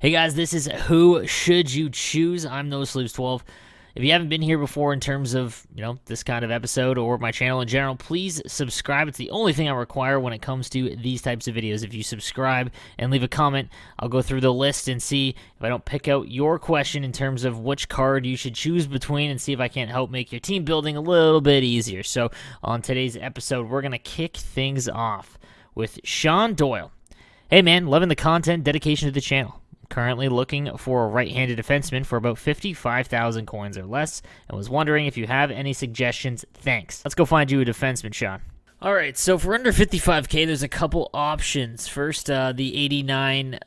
Hey guys, this is Who Should You Choose? I'm NoSleeves12. If you haven't been here before in terms of, this kind of episode or my channel in general, please subscribe. It's the only thing I require when it comes to these types of videos. If you subscribe and leave a comment, I'll go through the list and see if I don't pick out your question in terms of which card you should choose between and see if I can't help make your team building a little bit easier. So on today's episode, we're going to kick things off with Sean Doyle. Hey man, loving the content, dedication to the channel. Currently looking for a right-handed defenseman for about 55,000 coins or less, and was wondering if you have any suggestions. Thanks. Let's go find you a defenseman, Sean. All right, so for under 55K, there's a couple options. First, the 89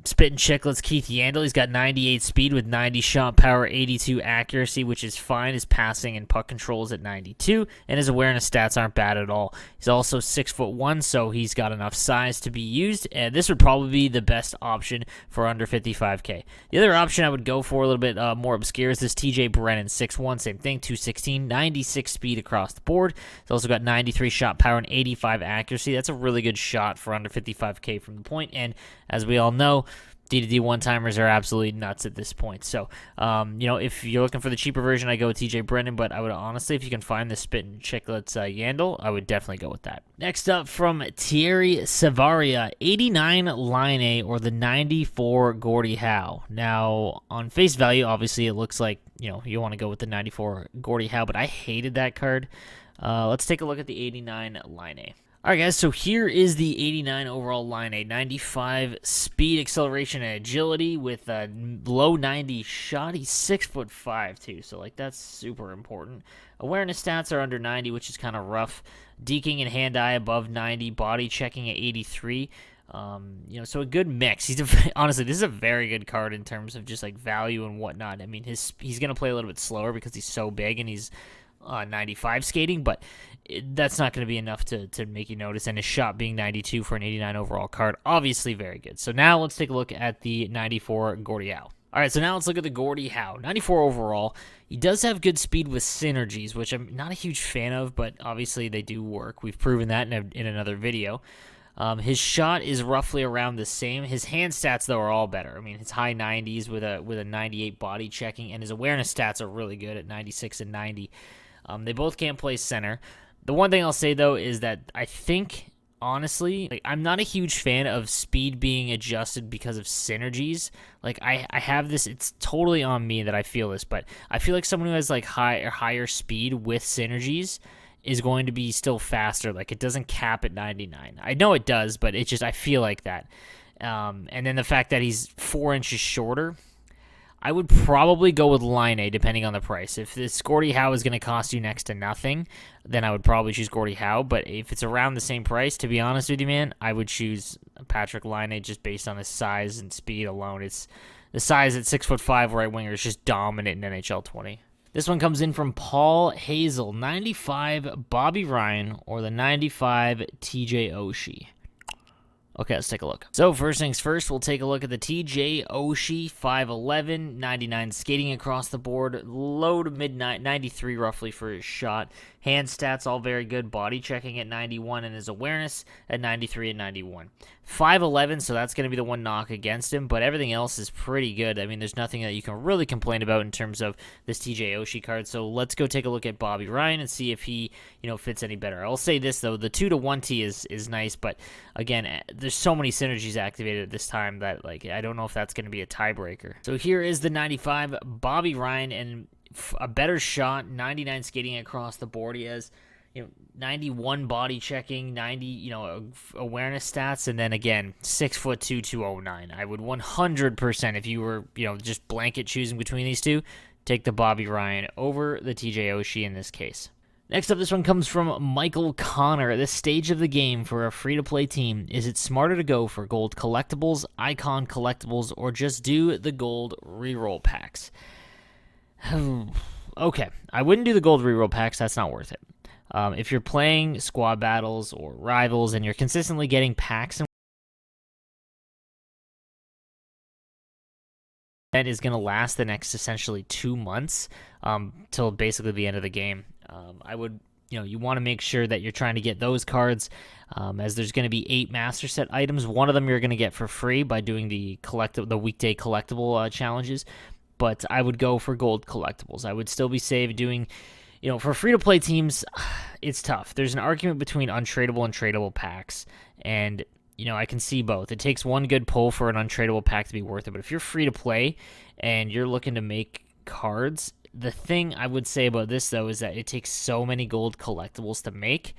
Spit and Chicklets Keith Yandel. He's got 98 speed with 90 shot power, 82 accuracy, which is fine. His passing and puck control is at 92, and his awareness stats aren't bad at all. He's also 6'1", so he's got enough size to be used, and this would probably be the best option for under 55K. The other option I would go for, a little bit more obscure, is this TJ Brennan, 6'1", same thing, 216, 96 speed across the board. He's also got 93 shot power and 85 accuracy. That's a really good shot for under 55K from the point, and as we all know, D2D one-timers are absolutely nuts at this point. So, if you're looking for the cheaper version, I go with TJ Brennan, but I would honestly, if you can find the Spit and Chicklets Yandel, I would definitely go with that. Next up from Thierry Savaria, 89 Line A or the 94 GORDIE HOWE. Now, on face value, obviously it looks like, you want to go with the 94 GORDIE HOWE, but I hated that card. Let's take a look at the 89 Line A. All right, guys, so here is the 89 overall Line A. 95 speed, acceleration, and agility with a low 90 shot. He's 6'5", too, so, that's super important. Awareness stats are under 90, which is kind of rough. Deking and hand-eye above 90. Body checking at 83. So a good mix. Honestly, this is a very good card in terms of just, value and whatnot. I mean, he's going to play a little bit slower because he's so big and he's 95 skating, but that's not going to be enough to make you notice, and his shot being 92 for an 89 overall card, obviously very good. So now let's take a look at the 94 GORDIE HOWE. All right, so now let's look at the GORDIE HOWE. 94 overall. He does have good speed with synergies, which I'm not a huge fan of, but obviously they do work. We've proven that in another video. His shot is roughly around the same. His hand stats, though, are all better. I mean, his high 90s with a 98 body checking, and his awareness stats are really good at 96 and 90. They both can't play center. The one thing I'll say, though, is that I think, honestly, I'm not a huge fan of speed being adjusted because of synergies. I have this, it's totally on me that I feel this, but I feel like someone who has, higher speed with synergies is going to be still faster. It doesn't cap at 99. I know it does, but it's just, I feel like that. And then the fact that he's 4 inches shorter, I would probably go with Line A, depending on the price. If this GORDIE HOWE is going to cost you next to nothing, then I would probably choose GORDIE HOWE. But if it's around the same price, to be honest with you, man, I would choose Patrick Line A just based on his size and speed alone. It's the size at 6'5" right winger is just dominant in NHL 20. This one comes in from Paul Hazel, 95 Bobby Ryan or the 95 TJ Oshie. Okay, let's take a look. So first things first, we'll take a look at the TJ Oshie, 5'11", 99 skating across the board, low to mid 93 roughly for his shot. Hand stats all very good, body checking at 91 and his awareness at 93 and 91. 5'11", so that's going to be the one knock against him, but everything else is pretty good. I mean, there's nothing that you can really complain about in terms of this TJ Oshie card. So let's go take a look at Bobby Ryan and see if he, fits any better. I'll say this though, the 2-to-1T is nice, but again, there's so many synergies activated at this time that I don't know if that's going to be a tiebreaker. So here is the 95 Bobby Ryan, and a better shot, 99 skating across the board. He has 91 body checking, 90 awareness stats, and then again 6'2", 209. I would 100%, if you were just blanket choosing between these two, take the Bobby Ryan over the TJ Oshie in this case. Next up, this one comes from Michael Connor. At this stage of the game for a free-to-play team, is it smarter to go for gold collectibles, icon collectibles, or just do the gold reroll packs? Okay, I wouldn't do the gold reroll packs. That's not worth it. If you're playing squad battles or rivals and you're consistently getting packs, that is going to last the next essentially 2 months till basically the end of the game. I would you want to make sure that you're trying to get those cards, as there's going to be 8 Master Set items. One of them you're going to get for free by doing the weekday collectible challenges, but I would go for gold collectibles. I would still be safe doing, for free-to-play teams, it's tough. There's an argument between untradeable and tradable packs, and I can see both. It takes one good pull for an untradeable pack to be worth it, but if you're free-to-play and you're looking to make cards, the thing I would say about this, though, is that it takes so many gold collectibles to make.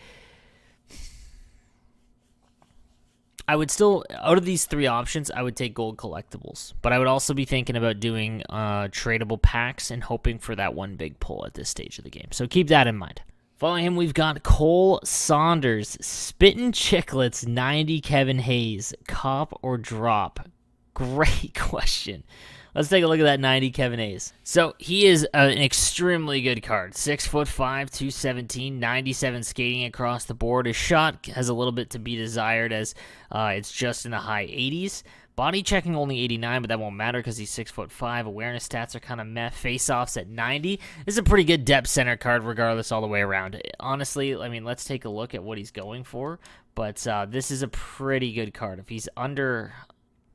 I would still, out of these 3 options, I would take gold collectibles. But I would also be thinking about doing tradable packs and hoping for that one big pull at this stage of the game. So keep that in mind. Following him, we've got Cole Saunders. Spittin' Chicklets, 90 Kevin Hayes. Cop or drop? Great question. Let's take a look at that 90 Kevin Hayes. So he is an extremely good card. 6'5", 217, 97 skating across the board. His shot has a little bit to be desired, as it's just in the high 80s. Body checking only 89, but that won't matter because he's 6'5". Awareness stats are kind of meh. Face-offs at 90. This is a pretty good depth center card regardless all the way around. Honestly, I mean, let's take a look at what he's going for. But this is a pretty good card. If he's under...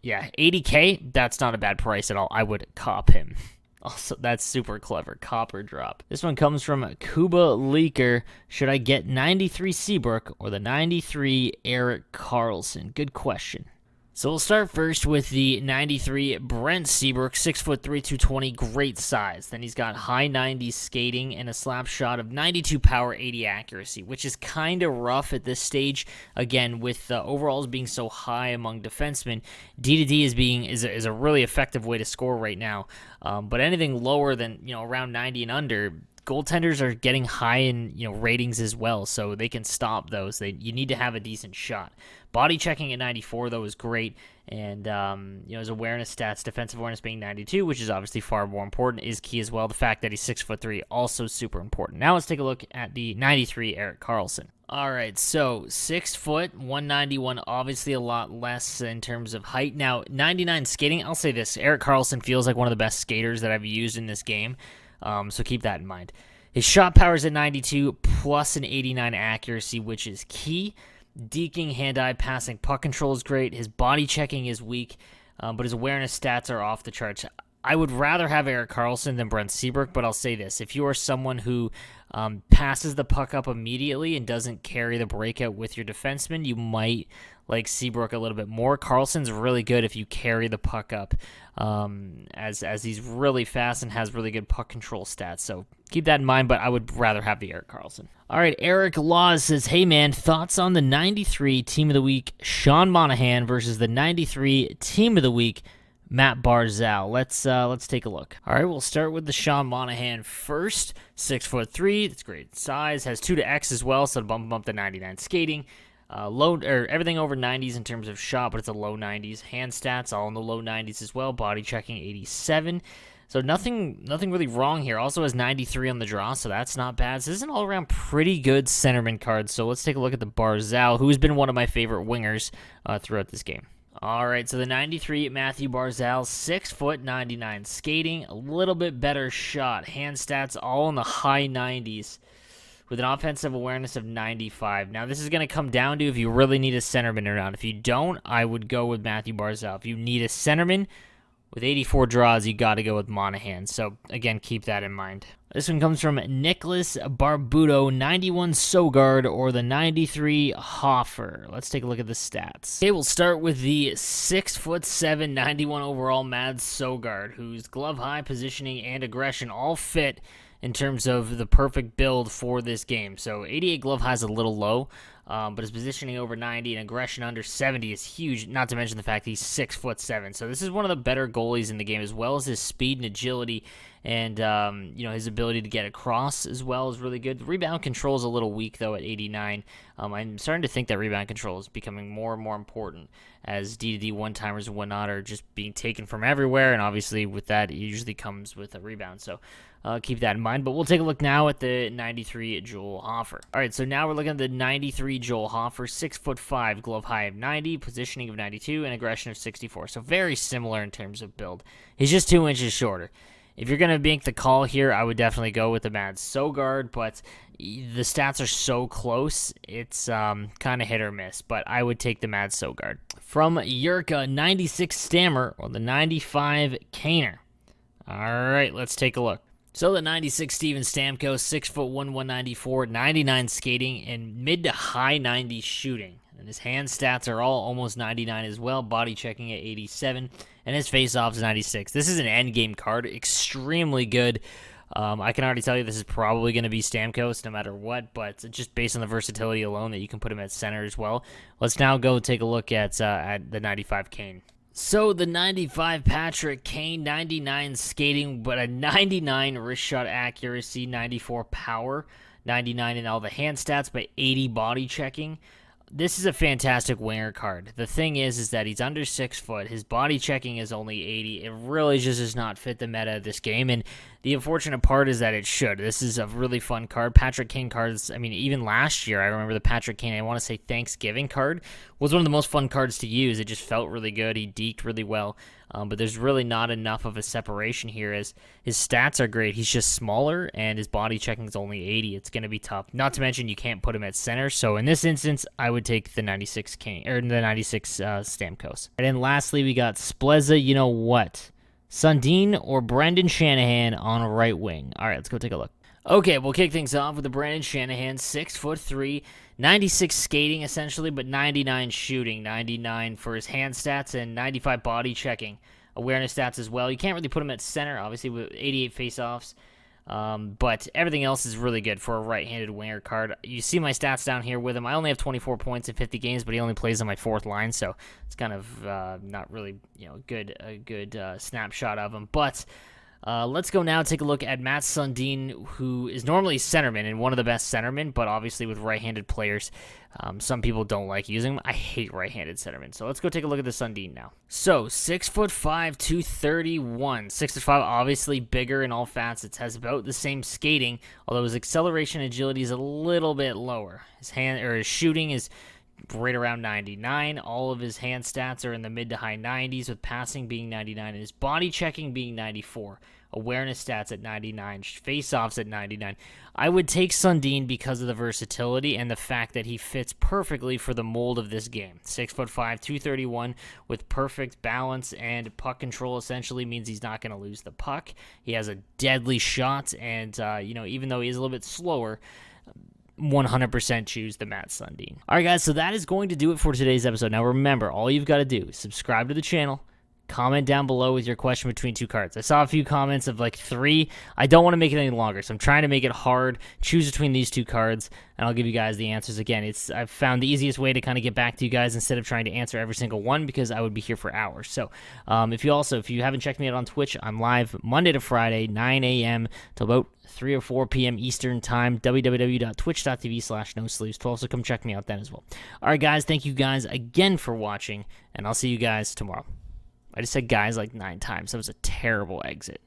yeah, 80K, that's not a bad price at all. I would cop him. Also, that's super clever. Cop or drop. This one comes from Kuba Leaker. Should I get 93 Seabrook or the 93 Erik Karlsson? Good question. So we'll start first with the 93 Brent Seabrook, 6'3", 220, great size. Then he's got high 90s skating and a slap shot of 92 power, 80 accuracy, which is kind of rough at this stage. Again, with overalls being so high among defensemen, D2D is a really effective way to score right now. But anything lower than around 90 and under, goaltenders are getting high in ratings as well, so they can stop those. You need to have a decent shot. Body checking at 94 though is great, and his awareness stats, defensive awareness being 92, which is obviously far more important, is key as well. The fact that he's 6'3", also super important. Now let's take a look at the 93 Erik Karlsson. All right, so 6 foot, 191, obviously a lot less in terms of height. Now 99 skating, I'll say this: Erik Karlsson feels like one of the best skaters that I've used in this game. So keep that in mind. His shot power is at 92, plus an 89 accuracy, which is key. Deking, hand-eye, passing, puck control is great. His body checking is weak, but his awareness stats are off the charts. I would rather have Erik Karlsson than Brent Seabrook, but I'll say this. If you are someone who passes the puck up immediately and doesn't carry the breakout with your defenseman, you might like Seabrook a little bit more. Karlsson's really good if you carry the puck up, as he's really fast and has really good puck control stats. So keep that in mind, but I would rather have the Erik Karlsson. All right, Eric Laws says, hey man, thoughts on the 93 Team of the Week Sean Monahan versus the 93 Team of the Week Matt Barzal. Let's take a look. All right, we'll start with the Sean Monahan first. 6'3", that's great size. Has 2 to X as well, so to bump him up to 99 skating. Everything over 90s in terms of shot, but it's a low 90s. Hand stats all in the low 90s as well. Body checking 87. So nothing really wrong here. Also has 93 on the draw, so that's not bad. So this is an all-around pretty good centerman card. So let's take a look at the Barzal, who's been one of my favorite wingers throughout this game. All right, so the 93 Matthew Barzal, 6 foot, 99 skating, a little bit better shot. Hand stats all in the high 90s with an offensive awareness of 95. Now, this is going to come down to if you really need a centerman or not. If you don't, I would go with Matthew Barzal. If you need a centerman with 84 draws, you got to go with Monahan. So, again, keep that in mind. This one comes from Nicholas Barbudo, 91 Sogard or the 93 Hoffer. Let's take a look at the stats. Okay, we'll start with the 6'7", 91 overall Mads Sogard, whose glove high, positioning, and aggression all fit in terms of the perfect build for this game. So 88 glove high is a little low, but his positioning over 90 and aggression under 70 is huge, not to mention the fact he's 6'7". So this is one of the better goalies in the game, as well as his speed and agility, and his ability to get across as well is really good. The rebound control is a little weak, though, at 89. I'm starting to think that rebound control is becoming more and more important as D2D one-timers and whatnot are just being taken from everywhere, and obviously with that, it usually comes with a rebound. So keep that in mind. But we'll take a look now at the 93 Joel Hofer. All right, so now we're looking at the 93 Joel Hofer, 6'5", glove high of 90, positioning of 92, and aggression of 64. So very similar in terms of build. He's just 2 inches shorter. If you're going to make the call here, I would definitely go with the Mad Sogard, but the stats are so close, it's kind of hit or miss, but I would take the Mad Sogard. From Yurka, 96 Stammer, or the 95 Kaner. All right, let's take a look. So the 96 Steven Stamkos, 6'1", 194, 99 skating, and mid to high 90s shooting. And his hand stats are all almost 99 as well, body checking at 87, and his face-offs is 96. This is an endgame card, extremely good. I can already tell you this is probably going to be Stamkos no matter what, but just based on the versatility alone that you can put him at center as well. Let's now go take a look at the 95 Kane. So the 95 Patrick Kane, 99 skating, but a 99 wrist shot accuracy, 94 power, 99 in all the hand stats, but 80 body checking. This is a fantastic winger card. The thing is that he's under 6 foot. His body checking is only 80. It really just does not fit the meta of this game, and the unfortunate part is that it should. This is a really fun card. Patrick Kane cards, I mean, even last year, I remember the Patrick Kane, I want to say Thanksgiving card, was one of the most fun cards to use. It just felt really good. He deked really well, but there's really not enough of a separation here as his stats are great. He's just smaller, and his body checking is only 80. It's going to be tough. Not to mention you can't put him at center, so in this instance, I would take the 96 Kane, or the 96 Stamkos. And then lastly, we got Spleza, you know what? Sundin or Brendan Shanahan on right wing. All right, let's go take a look. Okay, we'll kick things off with the Brendan Shanahan, 6'3", 96 skating essentially, but 99 shooting, 99 for his hand stats, and 95 body checking. Awareness stats as well. You can't really put him at center, obviously, with 88 faceoffs. But everything else is really good for a right-handed winger card. You see my stats down here with him. I only have 24 points in 50 games, but he only plays on my 4th line, so it's kind of not really a good snapshot of him. But let's go now take a look at Matt Sundin, who is normally centerman and one of the best centermen, but obviously with right-handed players, some people don't like using him. I hate right-handed centermen. So let's go take a look at the Sundin now. So 6'5", 231. 6'5", obviously bigger in all facets. Has about the same skating, although his acceleration and agility is a little bit lower. His shooting is right around 99. All of his hand stats are in the mid to high 90s, with passing being 99 and his body checking being 94. Awareness stats at 99, face-offs at 99. I would take Sundin because of the versatility and the fact that he fits perfectly for the mold of this game. 6'5", 231 with perfect balance and puck control essentially means he's not going to lose the puck. He has a deadly shot, and even though he is a little bit slower, 100% choose the Matt Sundin. All right, guys, so that is going to do it for today's episode. Now, remember, all you've got to do is subscribe to the channel, comment down below with your question between 2 cards. I saw a few comments of like 3. I don't want to make it any longer, so I'm trying to make it hard. Choose between these 2 cards, and I'll give you guys the answers again. I've found the easiest way to kind of get back to you guys instead of trying to answer every single one, because I would be here for hours. So if you haven't checked me out on Twitch, I'm live Monday to Friday, 9 a.m. till about 3 or 4 p.m. Eastern Time, www.twitch.tv/nosleeves12, so come check me out then as well. All right, guys, thank you guys again for watching, and I'll see you guys tomorrow. I just said guys like 9 times. That was a terrible exit.